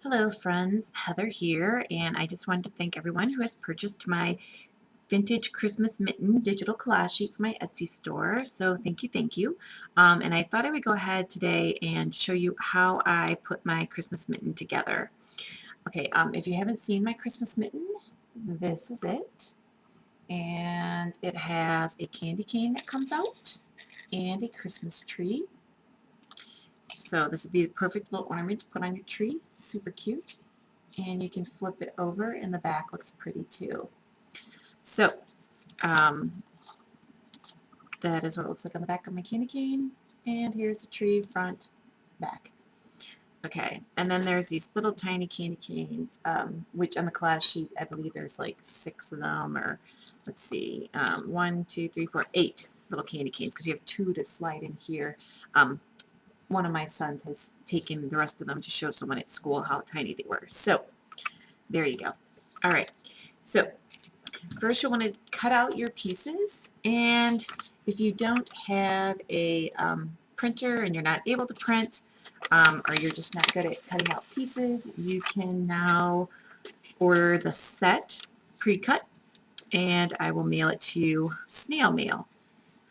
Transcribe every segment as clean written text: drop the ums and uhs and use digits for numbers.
Hello friends, Heather here, and I just wanted to thank everyone who has purchased my Vintage Christmas Mitten digital collage sheet for my Etsy store. So thank you, thank you. And I thought I would go ahead today and show you how I put my Christmas mitten together. Okay, if you haven't seen my Christmas mitten, this is it. And it has a candy cane that comes out and a Christmas tree. So this would be the perfect little ornament to put on your tree. Super cute. And you can flip it over and the back looks pretty too. So um, that is what it looks like on the back of my candy cane, and here's the tree front, back. Okay, and then there's these little tiny candy canes, which on the collage sheet I believe there's like 6 of them, or let's see, 1, 2, 3, 4, 8 little candy canes because you have 2 to slide in here. One of my sons has taken the rest of them to show someone at school how tiny they were. So there you go. All right, so first you'll want to cut out your pieces, and if you don't have a printer and you're not able to print, or you're just not good at cutting out pieces, you can now order the set pre-cut, and I will mail it to you snail mail.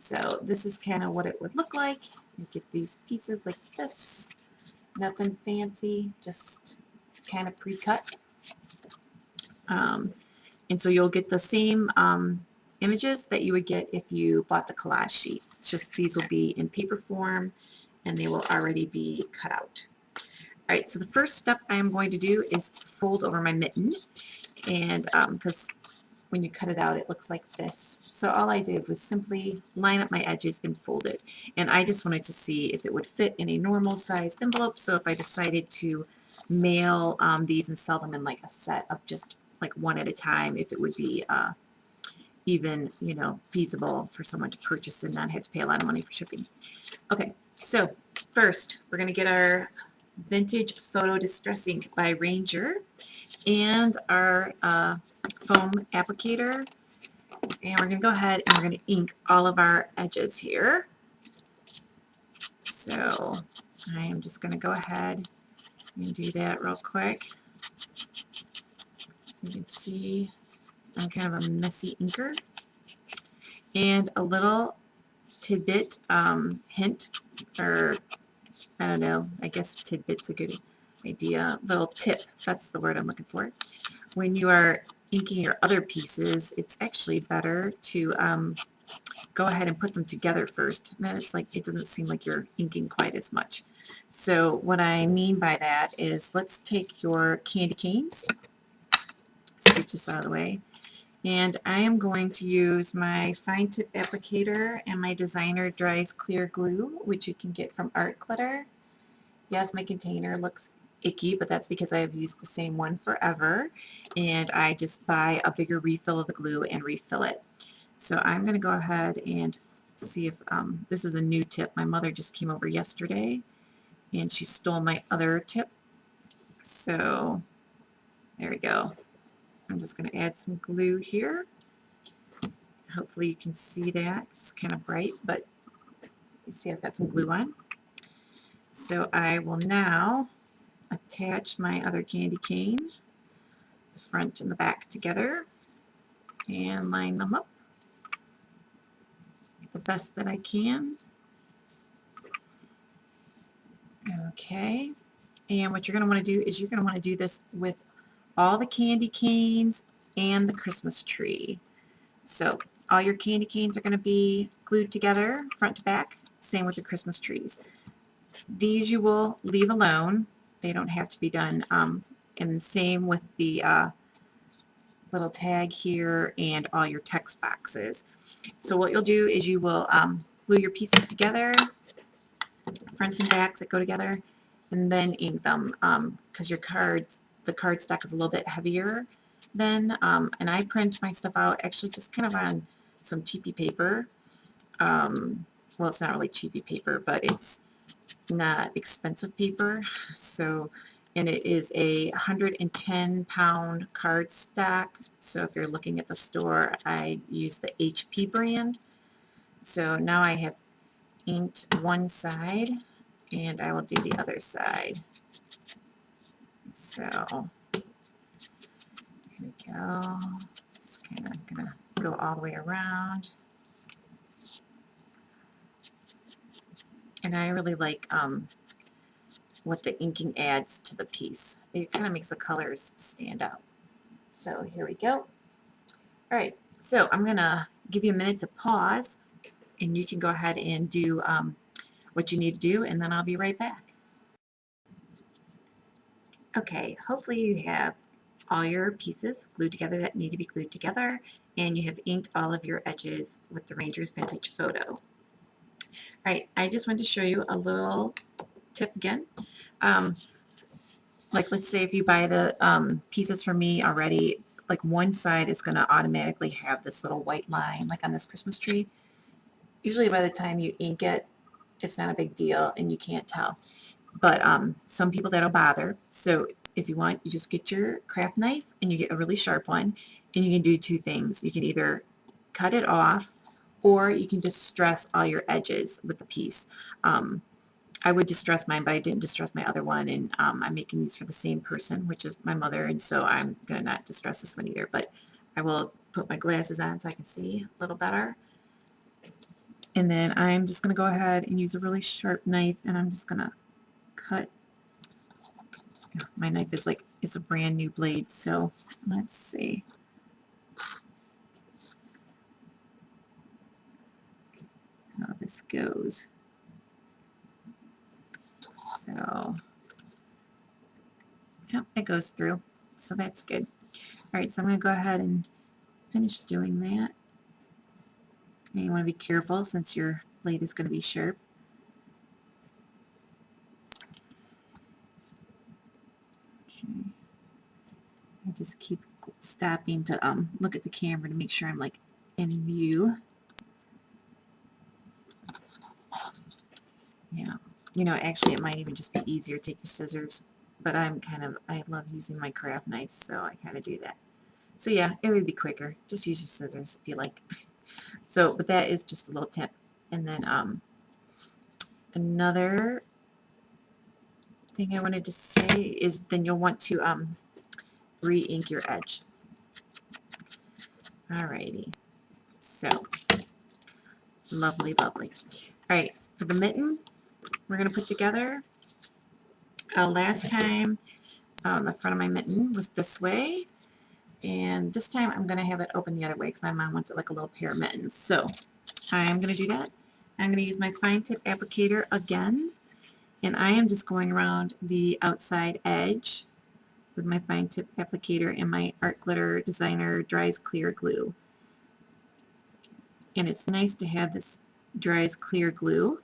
So this is kind of what it would look like. You get these pieces like this, nothing fancy, just kind of pre-cut. And so you'll get the same images that you would get if you bought the collage sheet. It's just these will be in paper form and they will already be cut out. All right, so the first step I'm going to do is fold over my mitten, and because when you cut it out it looks like this. So all I did was simply line up my edges and fold it. And I just wanted to see if it would fit in a normal size envelope, so if I decided to mail these and sell them in like a set of just like one at a time, if it would be even, you know, feasible for someone to purchase and not have to pay a lot of money for shipping. Okay, so first we're going to get our Vintage Photo Distress Ink by Ranger and our foam applicator, and we're going to go ahead and we're going to ink all of our edges here. So I am just going to go ahead and do that real quick. So you can see I'm kind of a messy inker. And a little tidbit hint, or I don't know, I guess tidbit's a good idea. Little tip, that's the word I'm looking for. When you are inking your other pieces, it's actually better to go ahead and put them together first. And then it's like, it doesn't seem like you're inking quite as much. So what I mean by that is, let's take your candy canes, scooch this out of the way, and I am going to use my fine tip applicator and my designer dries clear glue, which you can get from Art Glitter. Yes, my container looks icky, but that's because I have used the same one forever, and I just buy a bigger refill of the glue and refill it. So I'm going to go ahead and see if this is a new tip. My mother just came over yesterday and she stole my other tip. So there we go. I'm just going to add some glue here. Hopefully you can see that. It's kind of bright, but you see I've got some glue on. So I will now attach my other candy cane, the front and the back together, and line them up the best that I can. Okay, and what you're going to want to do is you're going to want to do this with all the candy canes and the Christmas tree. So all your candy canes are going to be glued together front to back, same with the Christmas trees. These you will leave alone. They don't have to be done. And same with the little tag here and all your text boxes. So what you'll do is you will glue your pieces together, fronts and backs that go together, and then ink them because your cards, the card stock is a little bit heavier than, and I print my stuff out actually just kind of on some cheapy paper. Well, it's not really cheapy paper, but it's not expensive paper. So, and it is a 110-pound card stock. So if you're looking at the store, I use the HP brand. So now I have inked one side, and I will do the other side. So here we go. Just kind of gonna go all the way around. And I really like what the inking adds to the piece. It kind of makes the colors stand out. So here we go. All right, so I'm gonna give you a minute to pause, and you can go ahead and do what you need to do, and then I'll be right back. Okay, hopefully you have all your pieces glued together that need to be glued together, and you have inked all of your edges with the Ranger's Vintage Photo. All right, I just wanted to show you a little tip again. Like let's say if you buy the pieces from me already, like one side is going to automatically have this little white line, like on this Christmas tree. Usually by the time you ink it, it's not a big deal and you can't tell. But some people that'll bother. So if you want, you just get your craft knife and you get a really sharp one, and you can do two things. You can either cut it off, or you can distress all your edges with the piece. I would distress mine, but I didn't distress my other one, and I'm making these for the same person, which is my mother, and so I'm going to not distress this one either, but I will put my glasses on so I can see a little better. And then I'm just going to go ahead and use a really sharp knife, and I'm just going to cut. My knife is like, it's a brand new blade, so let's see. How this goes. So, yep, it goes through, so that's good. All right, so I'm going to go ahead and finish doing that. And you want to be careful since your blade is going to be sharp. Okay. I just keep stopping to look at the camera to make sure I'm like in view. Yeah, you know, actually it might even just be easier to take your scissors, but I love using my craft knife, so I kind of do that. So yeah, it would be quicker. Just use your scissors if you like. So, but that is just a little tip. And then another thing I wanted to say is then you'll want to re-ink your edge. Alrighty. So lovely, lovely. All right, for the mitten, we're going to put together. Last time, the front of my mitten was this way, and this time I'm going to have it open the other way because my mom wants it like a little pair of mittens. So I'm going to do that. I'm going to use my fine tip applicator again, and I am just going around the outside edge with my fine tip applicator and my Art Glitter Designer Dries Clear Glue. And it's nice to have this Dries Clear Glue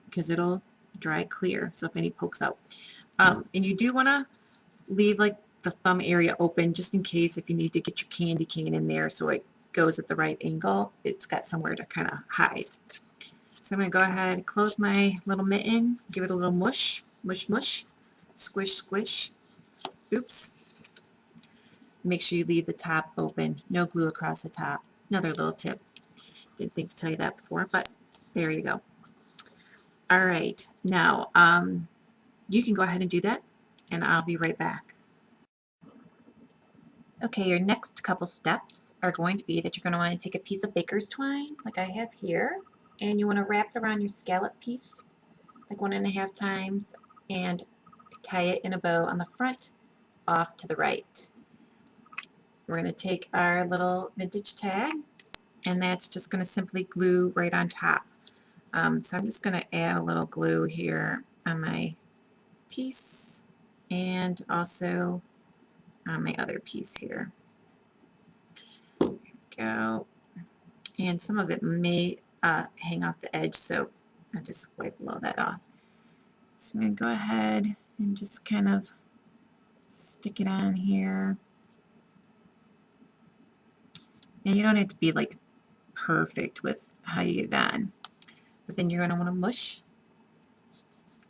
because it'll dry clear, so if any pokes out. And you do want to leave like the thumb area open just in case if you need to get your candy cane in there so it goes at the right angle. It's got somewhere to kind of hide. So I'm going to go ahead and close my little mitten, give it a little mush, mush, mush, squish, squish. Oops. Make sure you leave the top open. No glue across the top. Another little tip. Didn't think to tell you that before, but there you go. All right. Now, you can go ahead and do that, and I'll be right back. Okay, your next couple steps are going to be that you're going to want to take a piece of baker's twine, like I have here, and you want to wrap it around your scallop piece, like 1.5 times, and tie it in a bow on the front, off to the right. We're going to take our little vintage tag, and that's just going to simply glue right on top. So I'm just going to add a little glue here on my piece and also on my other piece here. There we go. And some of it may hang off the edge, so I'll just wipe blow that off. So I'm going to go ahead and just kind of stick it on here. And you don't have to be like perfect with how you get it on, but then you're going to want to mush.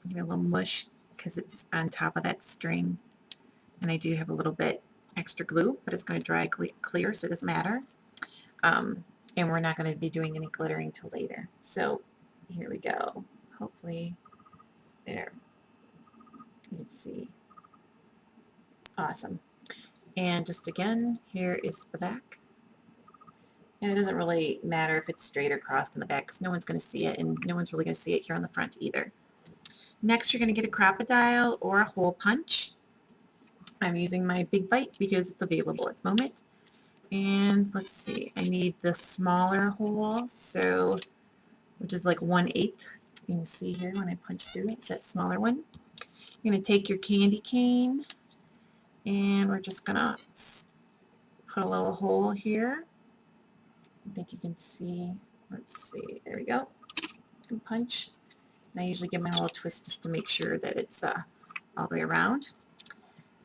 Give it a little mush because it's on top of that string, and I do have a little bit extra glue, but it's going to dry clear, so it doesn't matter. And we're not going to be doing any glittering till later. So here we go. Hopefully, there. You can see. Awesome. And just again, here is the back. And it doesn't really matter if it's straight or crossed in the back because no one's going to see it, and no one's really going to see it here on the front either. Next, you're going to get a crocodile or a hole punch. I'm using my big bite because it's available at the moment. And let's see, I need the smaller hole, so which is like 1/8. You can see here when I punch through it, it's that smaller one. You're going to take your candy cane, and we're just going to put a little hole here. I think you can see, let's see, there we go, and punch. And I usually give my little twist just to make sure that it's all the way around.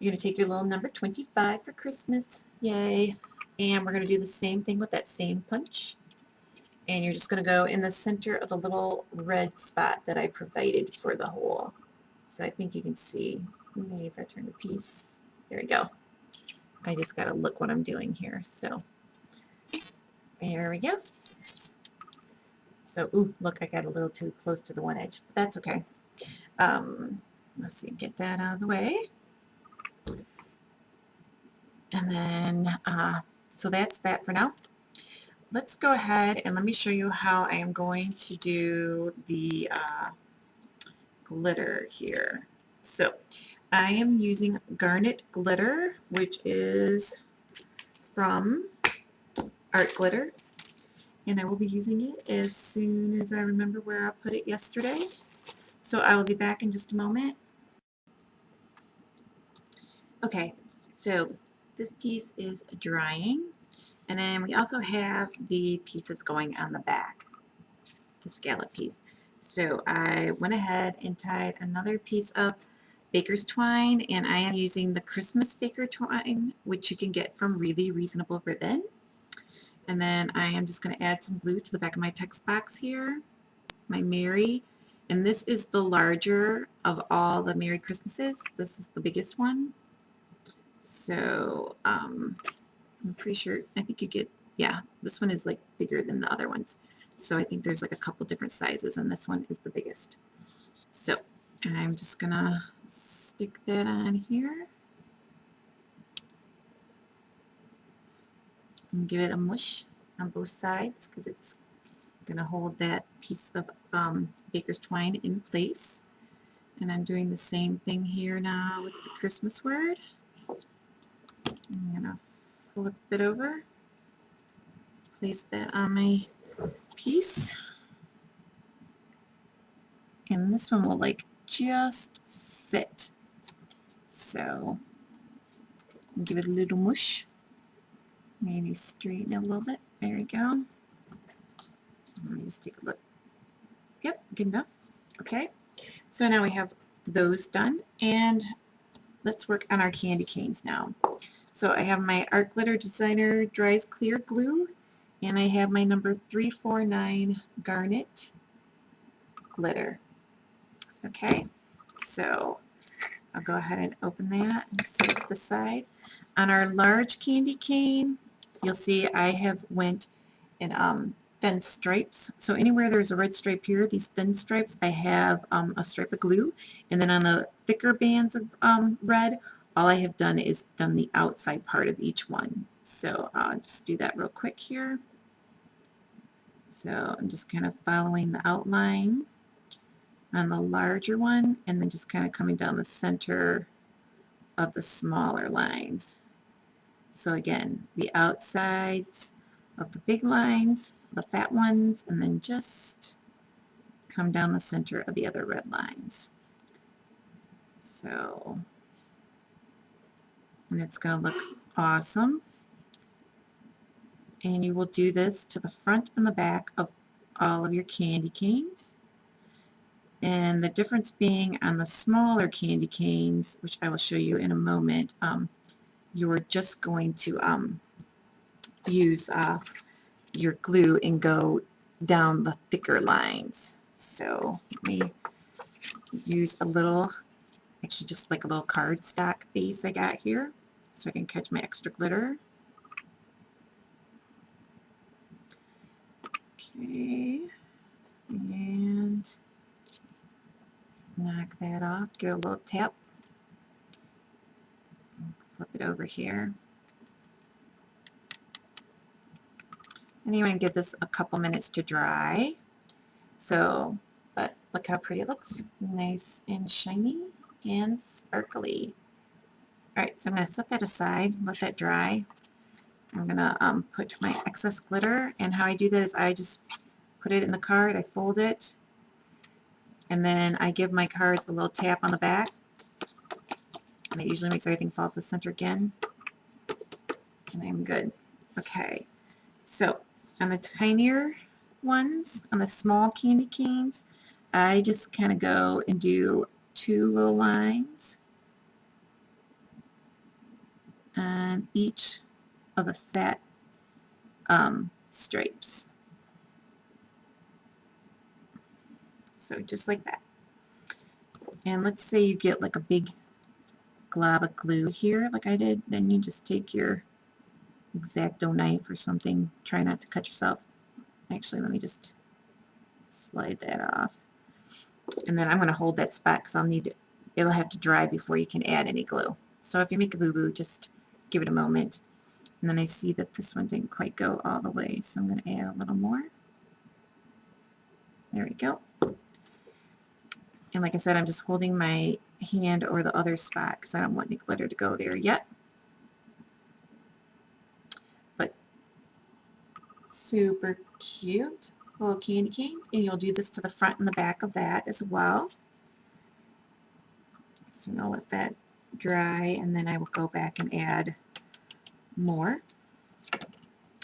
You're going to take your little number 25 for Christmas, yay, and we're going to do the same thing with that same punch. And you're just going to go in the center of the little red spot that I provided for the hole. So I think you can see, maybe if I turn the piece, there we go. I just got to look what I'm doing here. So there we go. So, ooh, look, I got a little too close to the one edge, but that's okay. Let's see, get that out of the way. And then, so that's that for now. Let's go ahead and let me show you how I am going to do the glitter here. So I am using garnet glitter, which is from Art Glitter, and I will be using it as soon as I remember where I put it yesterday. So I will be back in just a moment. Okay, so this piece is drying, and then we also have the piece that's going on the back, the scallop piece. So I went ahead and tied another piece of baker's twine, and I am using the Christmas baker twine, which you can get from Really Reasonable Ribbon. And then I am just going to add some glue to the back of my text box here, my Merry. And this is the larger of all the Merry Christmases. This is the biggest one. So I'm pretty sure, I think you get, yeah, this one is like bigger than the other ones. So I think there's like a couple different sizes, and this one is the biggest. So I'm just gonna stick that on here and give it a mush on both sides because it's gonna hold that piece of baker's twine in place. And I'm doing the same thing here now with the Christmas word. I'm gonna flip it over, place that on my piece, and this one will like just fit. So give it a little mush, maybe straighten it a little bit. There we go. Let me just take a look. Yep, good enough. Okay, so now we have those done, and let's work on our candy canes now. So I have my Art Glitter Designer Dries Clear Glue, and I have my number 349 Garnet Glitter. Okay, so I'll go ahead and open that and set it to the side. On our large candy cane, you'll see I have went and thin stripes. So anywhere there's a red stripe here, these thin stripes, I have a stripe of glue. And then on the thicker bands of red, all I have done is done the outside part of each one. So I'll just do that real quick here. So I'm just kind of following the outline on the larger one, and then just kind of coming down the center of the smaller lines. So again, the outsides of the big lines, the fat ones, and then just come down the center of the other red lines. So, and it's going to look awesome. And you will do this to the front and the back of all of your candy canes. And the difference being on the smaller candy canes, which I will show you in a moment, you're just going to use your glue and go down the thicker lines. So let me use a little, actually just like a little cardstock base I got here, so I can catch my extra glitter. Okay, and knock that off, give it a little tap, flip it over here. And then you want to give this a couple minutes to dry. So, but look how pretty it looks. Nice and shiny and sparkly. Alright, so I'm going to set that aside, let that dry. I'm going to put my excess glitter, and how I do that is I just put it in the card, I fold it, and then I give my cards a little tap on the back, and it usually makes everything fall to the center again, and I'm good. Okay, so on the tinier ones, on the small candy canes, I just kind of go and do 2 little lines on each of the fat stripes. So just like that. And let's say you get like a big glob of glue here like I did, then you just take your X-Acto knife or something. Try not to cut yourself. Actually, let me just slide that off. And then I'm going to hold that spot because I'll need to, it'll have to dry before you can add any glue. So if you make a boo-boo, just give it a moment. And then I see that this one didn't quite go all the way, so I'm going to add a little more. There we go. And like I said, I'm just holding my hand over the other spot because I don't want any glitter to go there yet. But super cute little candy canes, and you'll do this to the front and the back of that as well. So I'm going to let that dry, and then I will go back and add more.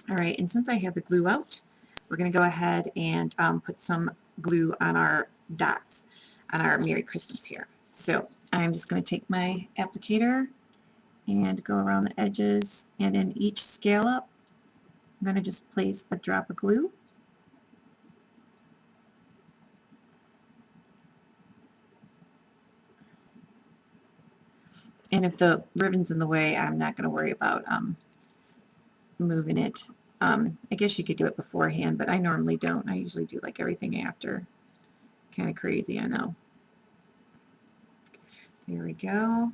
Alright, and since I have the glue out, we're going to go ahead and put some glue on our dots on our Merry Christmas here. So I'm just going to take my applicator and go around the edges, and in each scallop I'm going to just place a drop of glue. And if the ribbon's in the way, I'm not going to worry about moving it. I guess you could do it beforehand, but I normally don't. I usually do like everything after. Kind of crazy, I know. There we go.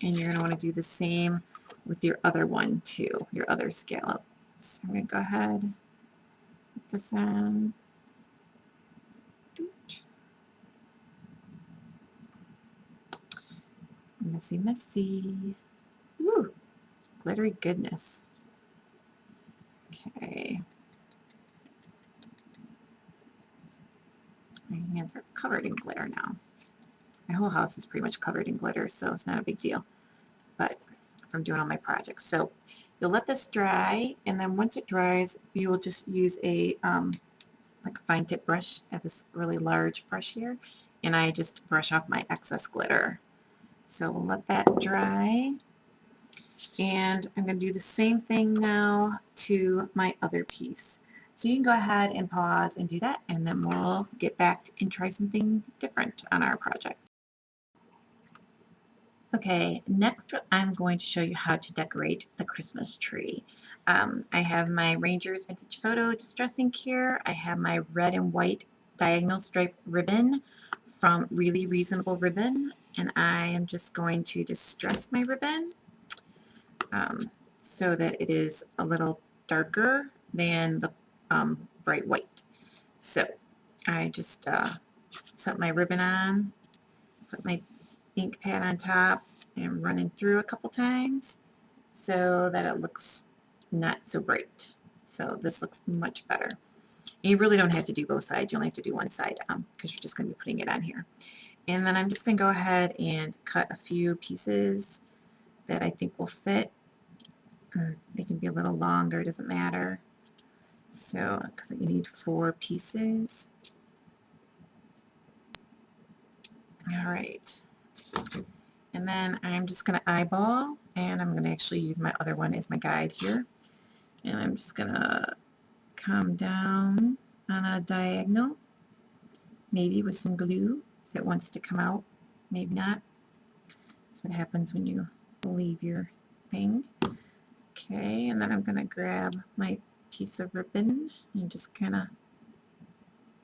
And you're going to want to do the same with your other one too, your other scallop. So I'm going to go ahead, put this on. Messy, messy. Woo, glittery goodness. Okay. My hands are covered in glitter now. My whole house is pretty much covered in glitter, so it's not a big deal. But from doing all my projects. So you'll let this dry, and then once it dries, you will just use a like a fine tip brush. I have this really large brush here, and I just brush off my excess glitter. So we'll let that dry, and I'm going to do the same thing now to my other piece. So you can go ahead and pause and do that, and then we'll get back and try something different on our project. Okay, next I'm going to show you how to decorate the Christmas tree. I have my Ranger's Vintage Photo Distress Ink here. I have my red and white diagonal stripe ribbon from Really Reasonable Ribbon, and I am just going to distress my ribbon so that it is a little darker than the bright white. So I just set my ribbon on, put my ink pad on top, and running through a couple times so that it looks not so bright. So this looks much better. You really don't have to do both sides. You only have to do one side because you're just going to be putting it on here. And then I'm just going to go ahead and cut a few pieces that I think will fit. They can be a little longer, doesn't matter. So, because you need 4 pieces. All right. And then I'm just going to eyeball, and I'm going to actually use my other one as my guide here. And I'm just going to come down on a diagonal, maybe with some glue if it wants to come out, maybe not. That's what happens when you leave your thing. Okay, and then I'm going to grab my piece of ribbon and just kind of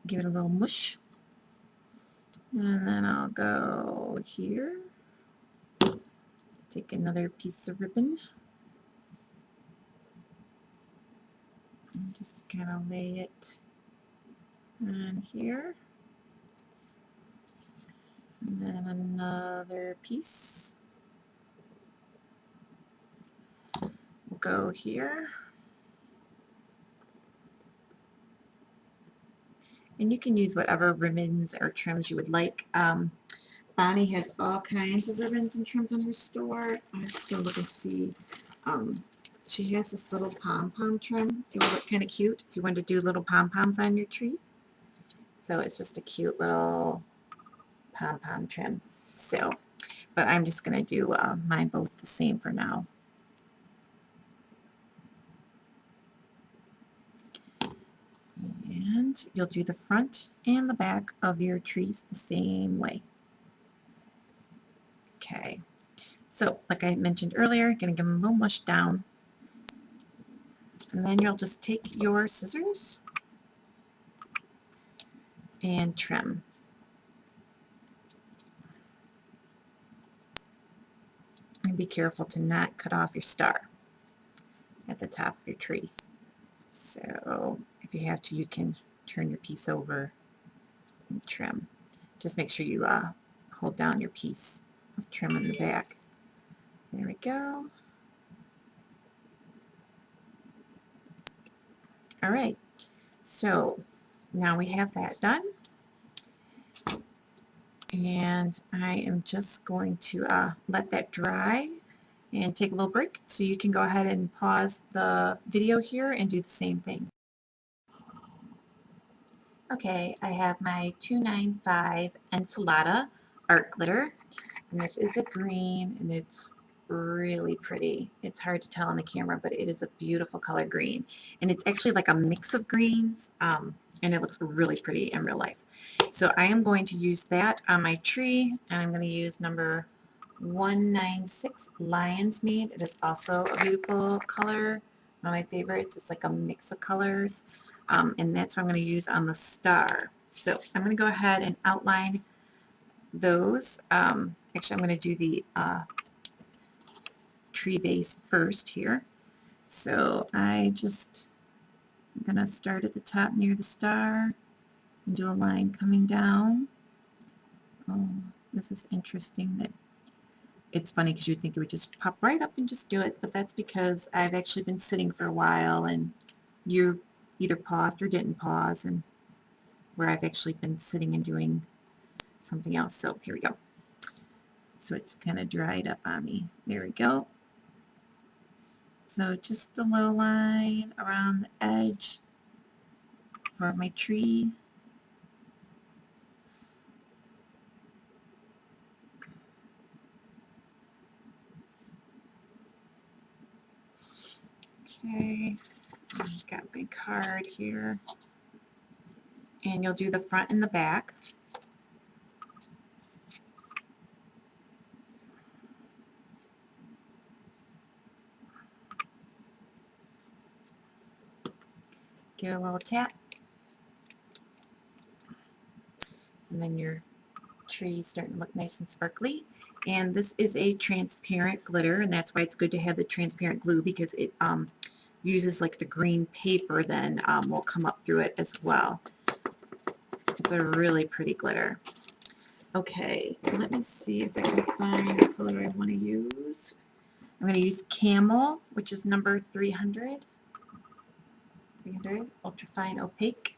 give it a little mush. And then I'll go here Take another piece of ribbon and just kind of lay it on here. And then another piece will go here. And you can use whatever ribbons or trims you would like. Bonnie has all kinds of ribbons and trims on her store. I was just going to look and see. She has this little pom-pom trim. It will look kind of cute if you want to do little pom-poms on your tree. So it's just a cute little pom-pom trim. So, but I'm just going to do mine both the same for now. And you'll do the front and the back of your trees the same way. Okay, so like I mentioned earlier, you're going to give them a little mush down. And then you'll just take your scissors and trim. And be careful to not cut off your star at the top of your tree. So if you have to, you can turn your piece over and trim. Just make sure you hold down your piece of trim in the back. There we go. All right, so now we have that done. And I am just going to let that dry and take a little break, so you can go ahead and pause the video here and do the same thing. Okay, I have my 295 Ensalada art glitter, and this is a green, and it's really pretty. It's hard to tell on the camera, but it is a beautiful color green, and it's actually like a mix of greens, and it looks really pretty in real life. So I am going to use that on my tree, and I'm going to use number 196 Lion's Mane. It is also a beautiful color, one of my favorites. It's like a mix of colors, and that's what I'm going to use on the star. So I'm going to go ahead and outline those. Actually, I'm going to do the tree base first here. So I'm going to start at the top near the star and do a line coming down. Oh, this is interesting. That it's funny because you'd think it would just pop right up and just do it, but that's because I've actually been sitting for a while, and you either paused or didn't pause, and where I've actually been sitting and doing something else. So here we go. So it's kind of dried up on me. There we go. So just a little line around the edge for my tree. Okay, I've got my card here. And you'll do the front and the back. Give it a little tap. And then your tree is starting to look nice and sparkly. And this is a transparent glitter, and that's why it's good to have the transparent glue, because it uses like the green paper then will come up through it as well. It's a really pretty glitter. Okay, let me see if I can find the color I want to use. I'm going to use Camel, which is number 300. 300 ultrafine opaque.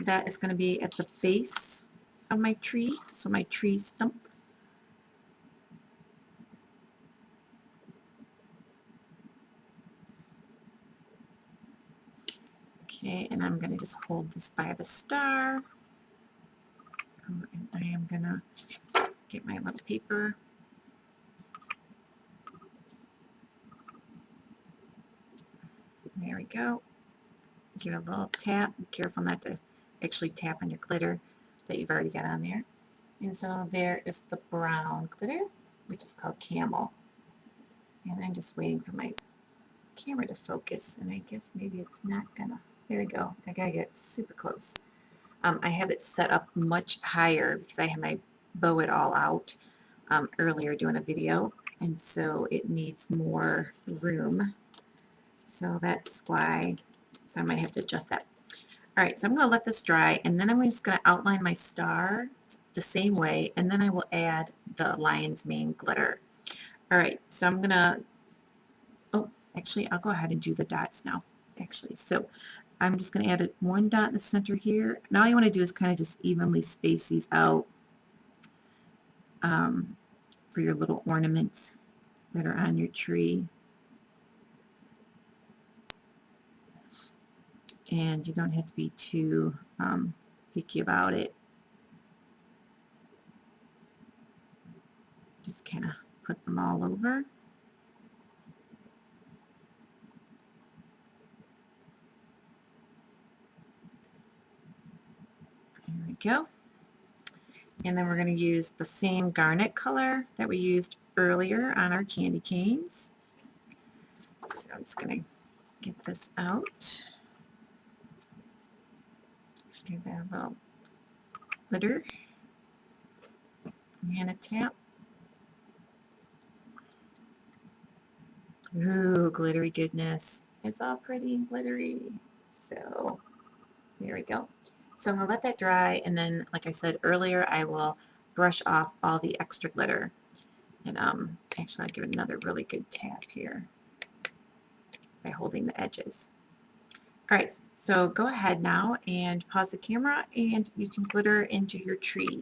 That is going to be at the base of my tree, so my tree stump. Okay, and I'm going to just hold this by the star. And I am going to get my little paper. There we go. Give it a little tap. Be careful not to actually tap on your glitter that you've already got on there. And so there is the brown glitter, which is called Camel. And I'm just waiting for my camera to focus, and I guess maybe it's not gonna. There we go. I gotta get super close. I have it set up much higher because I had my bow it all out earlier doing a video, and so it needs more room. So that's why, so I might have to adjust that. All right, so I'm going to let this dry, and then I'm just going to outline my star the same way, and then I will add the lion's mane glitter. All right, so I'm going to, oh, actually, I'll go ahead and do the dots now, actually. So I'm just going to add one dot in the center here. Now all you want to do is kind of just evenly space these out for your little ornaments that are on your tree. And you don't have to be too picky about it. Just kind of put them all over. There we go. And then we're going to use the same garnet color that we used earlier on our candy canes. So I'm just going to get this out. Do that little glitter and a tap. Ooh, glittery goodness. It's all pretty and glittery. So there we go. So I'm going to let that dry, and then, like I said earlier, I will brush off all the extra glitter. And actually, I'll give it another really good tap here by holding the edges. All right, so go ahead now and pause the camera, and you can glitter into your tree.